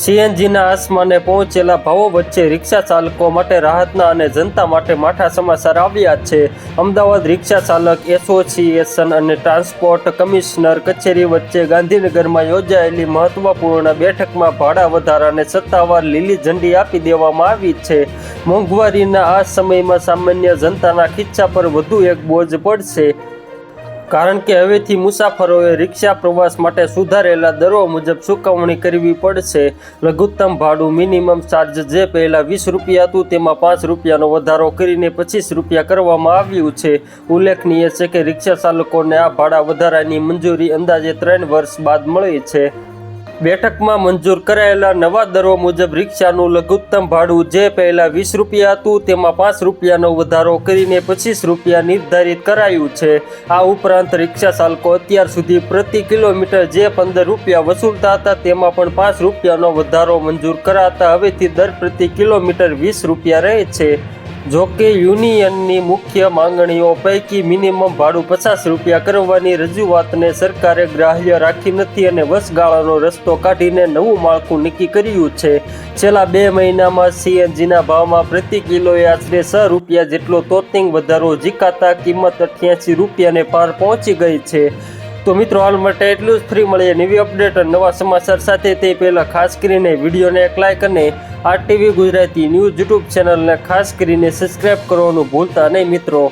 સીએનજીના આસમાને પહોંચેલા ભાવો વચ્ચે રિક્ષા ચાલકો માટે રાહતના અને જનતા માટે માઠા સમાચાર આવ્યા છે. અમદાવાદ રિક્ષા ચાલક એસોસિએશન અને ટ્રાન્સપોર્ટ કમિશનર કચેરી વચ્ચે ગાંધીનગરમાં યોજાયેલી મહત્વપૂર્ણ બેઠકમાં ભાડા વધારાને સત્તાવાર લીલી ઝંડી આપી દેવામાં આવી છે. મોંઘવારીના આ સમયમાં સામાન્ય જનતાના ખિસ્સા પર વધુ એક બોજ પડશે, કારણ કે હવેથી મુસાફરોએ રિક્ષા પ્રવાસ માટે સુધારેલા દરો મુજબ ચૂકવણી કરવી પડશે. લઘુત્તમ ભાડું મિનિમમ ચાર્જ જે પહેલાં 20 રૂપિયા હતું તેમાં 5 રૂપિયાનો વધારો કરીને 25 રૂપિયા કરવામાં આવ્યું છે. ઉલ્લેખનીય છે કે રિક્ષા ચાલકોને આ ભાડા વધારાની મંજૂરી અંદાજે 3 વર્ષ બાદ મળી છે. બેઠકમાં મંજૂર કરાયેલા નવા દરો મુજબ રિક્ષાનું લઘુત્તમ ભાડું જે પહેલાં 20 રૂપિયા હતું તેમાં 5 રૂપિયાનો વધારો કરીને 25 રૂપિયા નિર્ધારિત કરાયું છે. આ ઉપરાંત રિક્ષા ચાલકો અત્યાર સુધી પ્રતિ કિલોમીટર જે 15 રૂપિયા વસૂલતા હતા તેમાં પણ 5 રૂપિયાનો વધારો મંજૂર કરાતા હવેથી દર પ્રતિ કિલોમીટર 20 રૂપિયા રહે છે. જોકે યુનિયનની મુખ્ય માંગણીઓ પૈકી મિનિમમ ભાડું 50 રૂપિયા કરવાની રજૂઆતને સરકારે ગ્રાહ્ય રાખી નથી અને વચગાળાનો રસ્તો કાઢીને નવું માળખું નક્કી કર્યું છે. છેલ્લા 2 મહિનામાં સીએનજીના ભાવમાં પ્રતિ કિલોએ આશરે 6 રૂપિયા જેટલો તોતિંગ વધારો ઝીકાતા કિંમત 88 રૂપિયાને પાર પહોંચી ગઈ છે. તો મિત્રો, હાલ માટે એટલું જ. ફ્રી મળીએ નવી અપડેટ અને નવા સમાચાર સાથે. તે પહેલાં ખાસ કરીને વિડીયોને એક લાઇક અને આરટીવી ગુજરાતી ન્યૂઝ યુટ્યુબ ચેનલને ખાસ કરીને સબસ્ક્રાઈબ કરવાનું ભૂલતા નહીં મિત્રો.